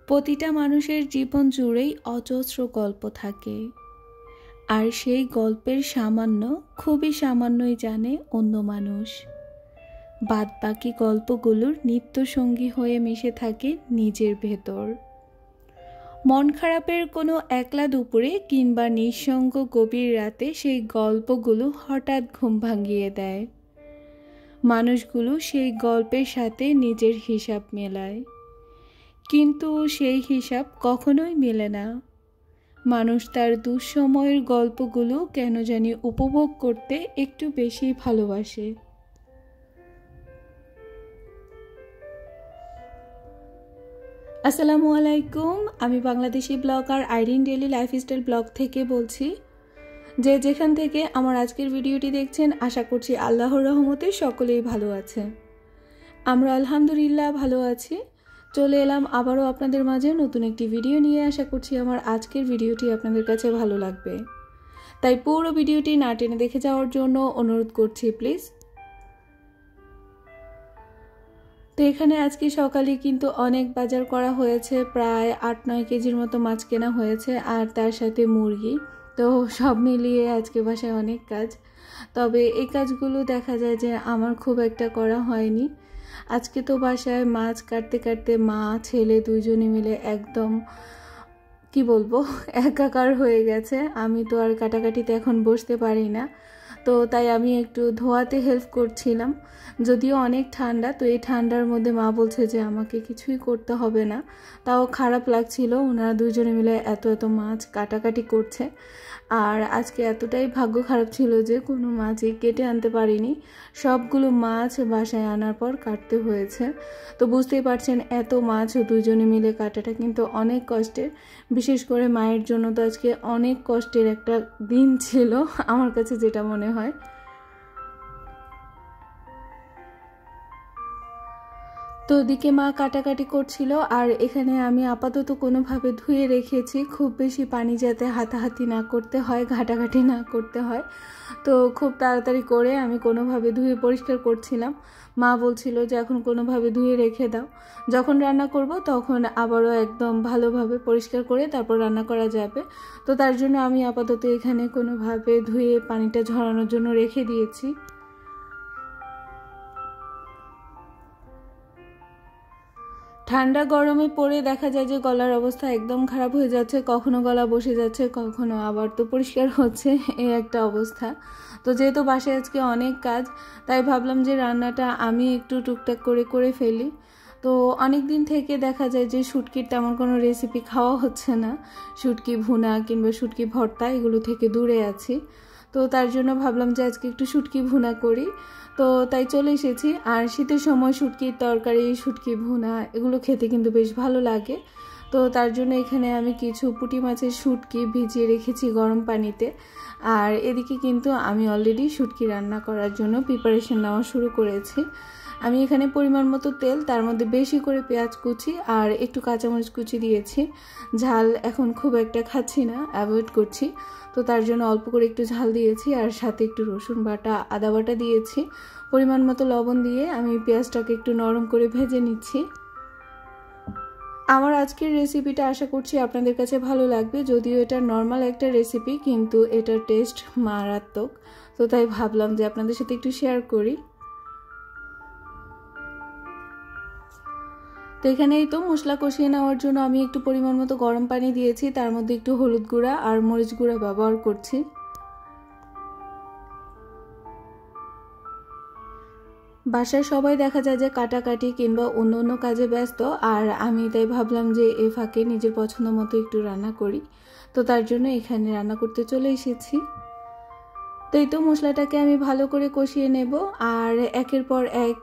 প্রতিটা মানুষের জীবন জুড়েই অজস্র গল্প থাকে, আর সেই গল্পের সামান্য, খুবই সামান্যই জানে অন্য মানুষ। বাদবাকি গল্পগুলোর নিত্যসঙ্গী হয়ে মিশে থাকে নিজের ভেতর। মন খারাপের কোনো একলা দুপুরে কিংবা নিঃসঙ্গ গভীর রাতে সেই গল্পগুলো হঠাৎ ঘুম ভাঙিয়ে দেয়। মানুষগুলো সেই গল্পের সাথে নিজের হিসাব মেলায়, কিন্তু সেই হিসাব কখনোই মেলে না। মানুষ তার দুঃসময়ের গল্পগুলো কেন জানি উপভোগ করতে একটু বেশি ভালোবাসে। আসসালামু আলাইকুম, আমি Bangladeshi blogger Irin daily lifestyle blog থেকে বলছি। যে যেখান থেকে আমার আজকের ভিডিওটি দেখছেন, আশা করছি আল্লাহর রহমতে সকলেই ভালো আছে। আমরা আলহামদুলিল্লাহ ভালো আছি। চলে এলাম আবারও আপনাদের মাঝে নতুন একটি ভিডিও নিয়ে। আশা করছি আমার আজকের ভিডিওটি আপনাদের কাছে ভালো লাগবে, তাই পুরো ভিডিওটি না টেনে দেখে যাওয়ার জন্য অনুরোধ করছি প্লিজ। তো এখানে আজকে সকালে কিন্তু অনেক বাজার করা হয়েছে, প্রায় ৮-৯ কেজির মতো মাছ কেনা হয়েছে, আর তার সাথে মুরগি। তো সব মিলিয়ে আজকে বাসায় অনেক কাজ। তবে এই কাজগুলো দেখা যায় যে আমার খুব একটা করা হয়নি। আজকে তো বাসায় মাছ কাটতে কাটতে মা ছেলে দুইজনে মিলে একদম কি বলবো একাকার হয়ে গেছে। আমি তো আর কাটাকাটিতে এখন বসতে পারি না, তো তাই আমি একটু ধোয়াতে হেল্প করছিলাম। যদিও অনেক ঠান্ডা, তো এই ঠান্ডার মধ্যে মা বলছে যে আমাকে কিছুই করতে হবে না। তাও খারাপ লাগছিল, ওনারা দুজনে মিলে এত এত মাছ কাটাকাটি করছে। আর আজকে এতটাই ভাগ্য খারাপ ছিল যে কোনো মাছই কেটে আনতে পারিনি। সবগুলো মাছ বাসায় আনার পর কাটতে হয়েছে। তো বুঝতেই পারছেন, এত মাছ দুজনে মিলে কাটাটা কিন্তু অনেক কষ্টের। বিশেষ করে মায়ের জন্য তো আজকে অনেক কষ্টের একটা দিন ছিল আমার কাছে যেটা মনে হয়। তো ওদিকে মা কাটাকাটি করছিল, আর এখানে আমি আপাতত কোনোভাবে ধুয়ে রেখেছি, খুব বেশি পানি যাতে হাতাহাতি না করতে হয়, ঘাটাঘাটি না করতে হয়। তো খুব তাড়াতাড়ি করে আমি কোনোভাবে ধুয়ে পরিষ্কার করছিলাম। মা বলছিল যে এখন কোনোভাবে ধুয়ে রেখে দাও, যখন রান্না করব তখন আবারও একদম ভালোভাবে পরিষ্কার করে তারপর রান্না করা যাবে। তো তার জন্য আমি আপাতত এখানে কোনোভাবে ধুয়ে পানিটা ঝরানোর জন্য রেখে দিয়েছি। ঠান্ডা গরমে পড়ে দেখা যায় যে গলার অবস্থা একদম খারাপ হয়ে যাচ্ছে, কখনো গলা বসে যাচ্ছে, কখনো আবার তো পরিষ্কার হচ্ছে, এই একটা অবস্থা। তো যেহেতু বাসায় আজকে অনেক কাজ, তাই ভাবলাম যে রান্নাটা আমি একটু টুকটাক করে ফেলি। তো অনেক দিন থেকে দেখা যায় যে শুটকির তেমন কোনো রেসিপি খাওয়া হচ্ছে না, শুটকি ভুনা কিংবা শুটকি ভর্তা এগুলো থেকে দূরে আছি। তো তার জন্য ভাবলাম যে আজকে একটু শুটকি ভুনা করি। তো তাই চলে এসেছি। আর শীতের সময় শুটকির তরকারি, শুটকি ভুনা এগুলো খেতে কিন্তু বেশ ভালো লাগে। তো তার জন্য এখানে আমি কিছু পুঁটি মাছের শুটকি ভিজিয়ে রেখেছি গরম পানিতে। আর এদিকে কিন্তু আমি অলরেডি শুটকি রান্না করার জন্য প্রিপারেশন নেওয়া শুরু করেছি। আমি এখানে পরিমাণ মতো তেল, তার মধ্যে বেশি করে পেঁয়াজ কুচি আর একটু কাঁচামরিচ কুচি দিয়েছি। ঝাল এখন খুব একটা খাচ্ছি না, অ্যাভয়েড করছি। তো তার জন্য অল্প করে একটু ঝাল দিয়েছি, আর সাথে একটু রসুন বাটা, আদা বাটা দিয়েছি। পরিমাণ মতো লবণ দিয়ে আমি পেঁয়াজটাকে একটু নরম করে ভেজে নিচ্ছি। আমার আজকের রেসিপিটা আশা করছি আপনাদের কাছে ভালো লাগবে। যদিও এটা নর্মাল একটা রেসিপি, কিন্তু এটার টেস্ট মারাত্মক। তো তাই ভাবলাম যে আপনাদের সাথে একটু শেয়ার করি। তো এখানেই তো মশলা কষিয়ে নেওয়ার জন্য আমি একটু পরিমাণ মতো গরম পানি দিয়েছি, তার মধ্যে একটু হলুদ গুঁড়া আর মরিচ গুঁড়া ব্যবহার করছি। বাসায় সবাই দেখা যায় যে কাটাকাটি কিংবা অন্য অন্য কাজে ব্যস্ত, আর আমি তাই ভাবলাম যে এ ফাঁকে নিজের পছন্দ মতো একটু রান্না করি। তো তার জন্য এখানে রান্না করতে চলে এসেছি। তো এই তো মশলাটাকে আমি ভালো করে কষিয়ে নেব, আর একের পর এক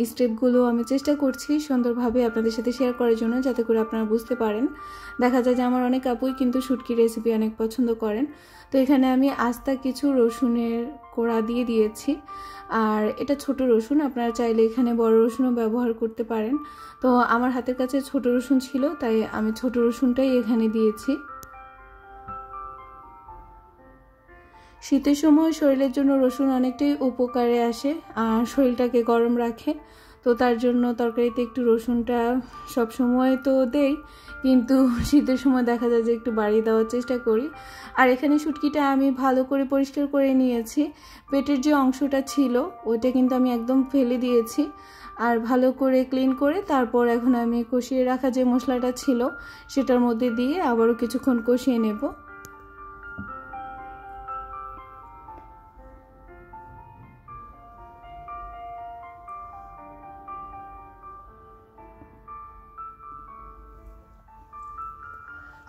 স্টেপগুলো আমি চেষ্টা করছি সুন্দরভাবে আপনাদের সাথে শেয়ার করার জন্য, যাতে করে আপনারা বুঝতে পারেন। দেখা যায় যে আমার অনেক আপুই কিন্তু শুটকি রেসিপি অনেক পছন্দ করেন। তো এখানে আমি আস্তা কিছু রসুনের কোড়া দিয়ে দিয়েছি, আর এটা ছোট রসুন, আপনারা চাইলে এখানে বড় রসুনও ব্যবহার করতে পারেন। তো আমার হাতের কাছে ছোট রসুন ছিল, তাই আমি ছোট রসুনটাই এখানে দিয়েছি। শীতের সময় শরীরের জন্য রসুন অনেকটাই উপকারে আসে আর শরীরটাকে গরম রাখে। তো তো তার জন্য তরকারিতে একটু রসুনটা সব সময় তো দেই, কিন্তু শীতের সময় দেখা যায় যে একটু বাড়িয়ে দেওয়ার চেষ্টা করি। আর এখানে শুটকিটা আমি ভালো করে পরিষ্কার করে নিয়েছি। পেটের যে অংশটা ছিল ওইটা কিন্তু আমি একদম ফেলে দিয়েছি, আর ভালো করে ক্লিন করে তারপর এখন আমি কষিয়ে রাখা যে মশলাটা ছিল সেটার মধ্যে দিয়ে আবারও কিছুক্ষণ কষিয়ে নেব।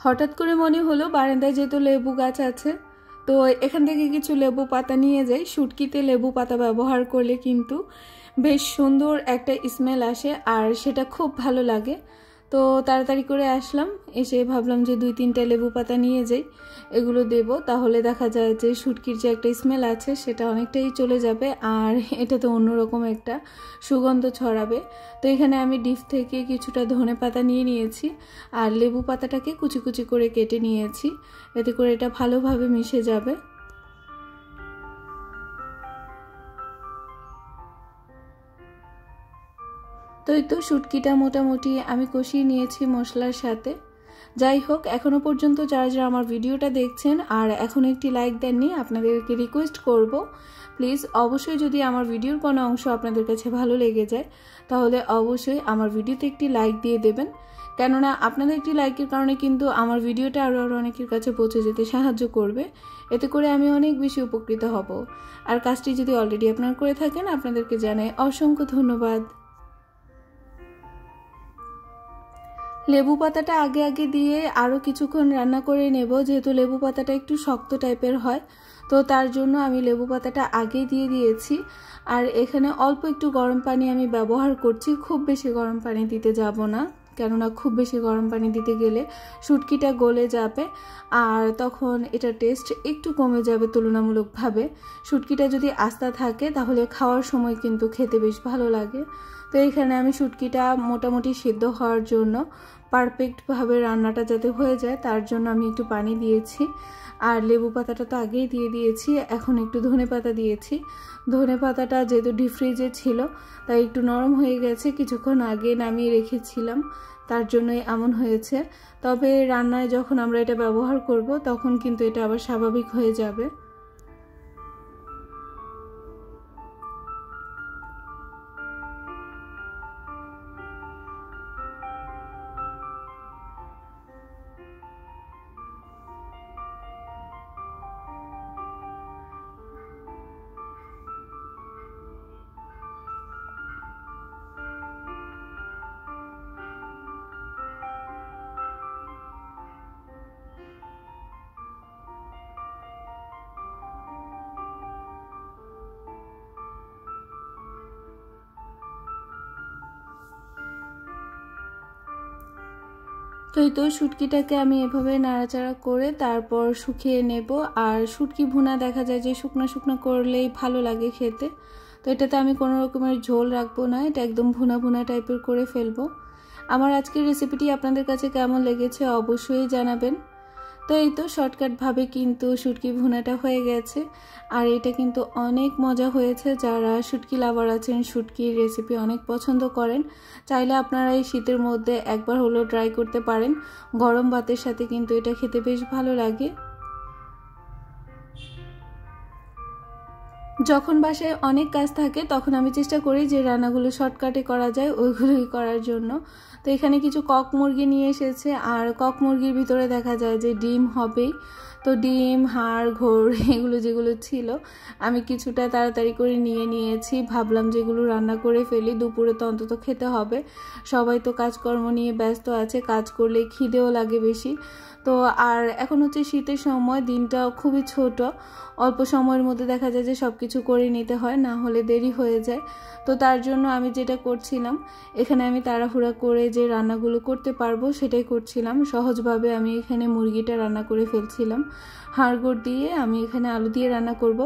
হঠাৎ করে মনে হলো বারান্দায় যেহেতু লেবু গাছ আছে, তো এখান থেকে কিছু লেবু পাতা নিয়ে যাই। শুটকিতে লেবু পাতা ব্যবহার করলে কিন্তু বেশ সুন্দর একটা স্মেল আসে, আর সেটা খুব ভালো লাগে। তো তাড়াতাড়ি করে আসলাম, এসে ভাবলাম যে 2-3টা লেবু পাতা নিয়ে যাই, এগুলো দেব, তাহলে দেখা যায় যে শুটকির যে একটা স্মেল আছে সেটা অনেকটাই চলে যাবে, আর এটা তো অন্যরকম একটা সুগন্ধ ছড়াবে। তো এখানে আমি ডিপ থেকে কিছুটা ধনেপাতা নিয়ে নিয়েছি, আর লেবু পাতাটাকে কুচি কুচি করে কেটে নিয়েছি, এতে করে এটা ভালোভাবে মিশে যাবে। তো এই তো শুটকিটা মোটামুটি আমি কষিয়ে নিয়েছি মশলার সাথে। যাই হোক, এখনো পর্যন্ত যারা যারা আমার ভিডিওটা দেখছেন আর এখন একটি লাইক দেননি, আপনাদেরকে রিকোয়েস্ট করব প্লিজ অবশ্যই যদি আমার ভিডিওর কোনো অংশ আপনাদের কাছে ভালো লেগে যায় তাহলে অবশ্যই আমার ভিডিওতে একটি লাইক দিয়ে দেবেন, কেননা আপনাদের একটি লাইকের কারণে কিন্তু আমার ভিডিওটা আরও অনেকের কাছে পৌঁছে যেতে সাহায্য করবে, এতে করে আমি অনেক বেশি উপকৃত হব। আর কাজটি যদি অলরেডি আপনারা করে থাকেন আপনাদেরকে জানাই অসংখ্য ধন্যবাদ। লেবু পাতাটা আগে আগে দিয়ে আরও কিছুক্ষণ রান্না করে নেব, যেহেতু লেবু পাতাটা একটু শক্ত টাইপের হয়, তো তার জন্য আমি লেবু পাতাটা আগেই দিয়ে দিয়েছি। আর এখানে অল্প একটু গরম পানি আমি ব্যবহার করছি, খুব বেশি গরম পানি দিতে যাব না, কেননা খুব বেশি গরম পানি দিতে গেলে শুটকিটা গলে যাবে আর তখন এটা টেস্ট একটু কমে যাবে তুলনামূলকভাবে। শুটকিটা যদি আস্তা থাকে তাহলে খাওয়ার সময় কিন্তু খেতে বেশ ভালো লাগে। তো এখানে আমি শুটকিটা মোটামুটি সিদ্ধ হওয়ার জন্য পারফেক্টভাবে রান্নাটা যাতে হয়ে যায় তার জন্য আমি একটু পানি দিয়েছি, আর লেবু পাতাটা তো আগেই দিয়ে দিয়েছি, এখন একটু ধনেপাতা দিয়েছি। ধনেপাতাটা যেহেতু ডিপ ফ্রিজে ছিল তাই একটু নরম হয়ে গেছে, কিছুক্ষণ আগে নামিয়ে রেখেছিলাম তার জন্যই এমন হয়েছে। তবে রান্নায় যখন আমরা এটা ব্যবহার করব তখন কিন্তু এটা আবার স্বাভাবিক হয়ে যাবে। তো এই তো শুটকিটাকে আমি এভাবে নাড়াচাড়া করে তারপর শুকিয়ে নেব। আর শুটকি ভুনা দেখা যায় যে শুকনো শুকনো করলেই ভালো লাগে খেতে, তো এটাতে আমি কোনো রকমের ঝোল রাখবো না, এটা একদম ভুনা ভুনা টাইপের করে ফেলবো। আমার আজকের রেসিপিটি আপনাদের কাছে কেমন লেগেছে অবশ্যই জানাবেন। তো এই তো শর্টকাটভাবে কিন্তু শুটকি ভুনাটা হয়ে গেছে, আর এটা কিন্তু অনেক মজা হয়েছে। যারা শুটকি লাভার আছেন, শুটকির রেসিপি অনেক পছন্দ করেন, চাইলে আপনারা এই শীতের মধ্যে একবার হলেও ট্রাই করতে পারেন। গরম ভাতের সাথে কিন্তু এটা খেতে বেশ ভালো লাগে। যখন বাসায় অনেক কাজ থাকে তখন আমি চেষ্টা করি যে রান্নাগুলো শর্টকাটে করা যায় ওইগুলোই করার জন্য। তো এখানে কিছু কক মুরগি নিয়ে এসেছে, আর কক মুরগির ভিতরে দেখা যায় যে ডিম হবেই, তো ডিম হাড় ঘোড় এগুলো যেগুলো ছিল আমি কিছুটা তাড়াতাড়ি করে নিয়ে নিয়েছি, ভাবলাম যেগুলো রান্না করে ফেলি, দুপুরে তো অন্তত খেতে হবে। সবাই তো কাজকর্ম নিয়ে ব্যস্ত আছে, কাজ করলে খিদেও লাগে বেশি। তো আর এখন হচ্ছে শীতের সময়, দিনটা খুবই ছোট, অল্প সময়ের মধ্যে দেখা যায় যে সব কিছু করে নিতে হয়, না হলে দেরি হয়ে যায়। তো তার জন্য আমি যেটা করছিলাম, এখানে আমি তাড়াহুড়া করে যে রান্নাগুলো করতে পারবো সেটাই করছিলাম। সহজভাবে আমি এখানে মুরগিটা রান্না করে ফেলছিলাম। হাড়গোড় দিয়ে আমি এখানে আলু দিয়ে রান্না করব।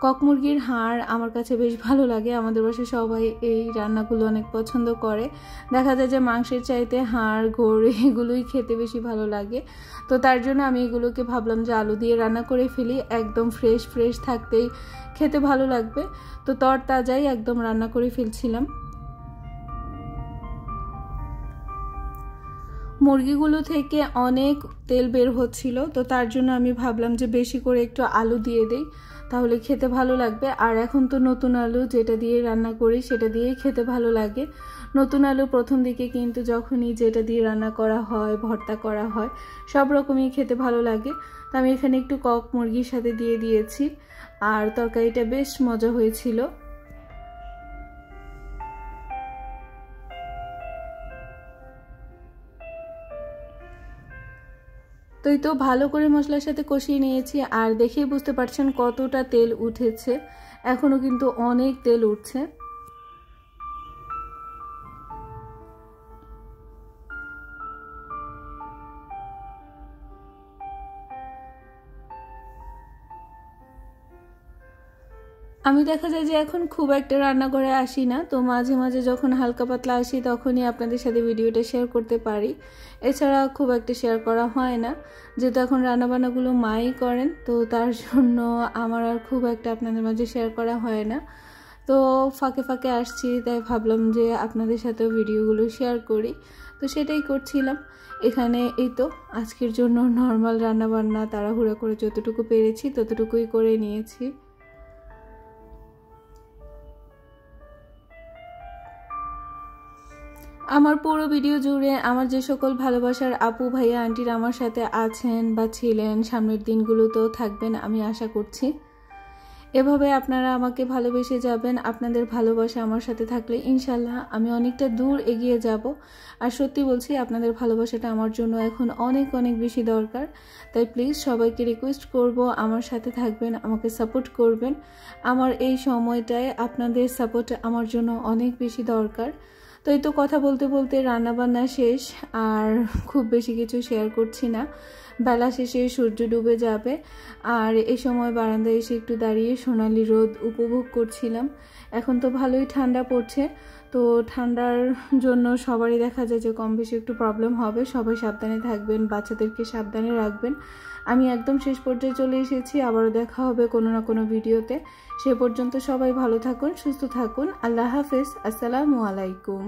কক মুরগির হাড় আমার কাছে বেশ ভালো লাগে, আমাদের বাসায় সবাই এই রান্নাগুলো অনেক পছন্দ করে। দেখা যায় যে মাংসের চাইতে হাড় ঘোড় এগুলোই খেতে বেশি ভালো লাগে। তো তার জন্য আমি এগুলোকে ভাবলাম যে আলু দিয়ে রান্না করে ফেলি, একদম ফ্রেশ ফ্রেশ থাকতেই খেতে ভালো লাগবে। তো তরতাজাই একদম রান্না করে ফেলছিলাম। মুরগিগুলো থেকে অনেক তেল বের হচ্ছিল, তো তার জন্য আমি ভাবলাম যে বেশি করে একটু আলু দিয়ে দেই, তাহলে খেতে ভালো লাগবে। আর এখন তো নতুন আলু যেটা দিয়ে রান্না করি সেটা দিয়েই খেতে ভালো লাগে। নতুন আলু প্রথম দিকে কিন্তু যখনই যেটা দিয়ে রান্না করা হয়, ভর্তা করা হয়, সব রকমই খেতে ভালো লাগে। তো আমি এখানে একটু কক মুরগির সাথে দিয়ে দিয়েছি, আর তরকারিটা বেশ মজা হয়েছিল। তো এই তো ভালো করে মশলার সাথে কষিয়ে নিয়েছি, আর দেখেই বুঝতে পারছেন কতটা তেল উঠেছে, এখনো কিন্তু অনেক তেল উঠছে। আমি দেখা যায় যে এখন খুব একটা রান্নাঘরে আসি না, তো মাঝে মাঝে যখন হালকা পাতলা আসি তখনই আপনাদের সাথে ভিডিওটা শেয়ার করতে পারি, এছাড়া খুব একটা শেয়ার করা হয় না, যেহেতু এখন রান্নাবান্নাগুলো মাই করেন, তো তার জন্য আমার আর খুব একটা আপনাদের মাঝে শেয়ার করা হয় না। তো ফাঁকে ফাঁকে আসছি, তাই ভাবলাম যে আপনাদের সাথেও ভিডিওগুলো শেয়ার করি, তো সেটাই করছিলাম। এখানে এই তো আজকের জন্য নর্মাল রান্নাবান্না তাড়াহুড়া করে যতটুকু পেরেছি ততটুকুই করে নিয়েছি। আমার পুরো ভিডিও জুড়ে আমার যে সকল ভালোবাসার আপু ভাইয়া আন্টিরা আমার সাথে আছেন বা ছিলেন, সামনের দিনগুলোতেও থাকবেন আমি আশা করছি। এভাবে আপনারা আমাকে ভালোবেসে যাবেন। আপনাদের ভালোবাসা আমার সাথে থাকলে ইনশাল্লাহ আমি অনেকটা দূর এগিয়ে যাব। আর সত্যি বলছি, আপনাদের ভালোবাসাটা আমার জন্য এখন অনেক অনেক বেশি দরকার। তাই প্লিজ সবাইকে রিকোয়েস্ট করব আমার সাথে থাকবেন, আমাকে সাপোর্ট করবেন। আমার এই সময়টায় আপনাদের সাপোর্ট আমার জন্য অনেক বেশি দরকার। তো এই তো কথা বলতে বলতে রান্নাবান্না শেষ, আর খুব বেশি কিছু শেয়ার করছি না। বেলা শেষে সূর্য ডুবে যাবে, আর এই সময় বারান্দায় এসে একটু দাঁড়িয়ে সোনালি রোদ উপভোগ করছিলাম। এখন তো ভালোই ঠান্ডা পড়ছে, তো ঠান্ডার জন্য সবারই দেখা যায় যে কম বেশি একটু প্রবলেম হবে। সবাই সাবধানে থাকবেন, বাচ্চাদেরকে সাবধানে রাখবেন। আমি একদম শেষ পর্যায়ে চলে এসেছি, আবারও দেখা হবে কোনো না কোনো ভিডিওতে। সে পর্যন্ত সবাই ভালো থাকুন, সুস্থ থাকুন। আল্লাহ হাফেজ, আসসালামু আলাইকুম।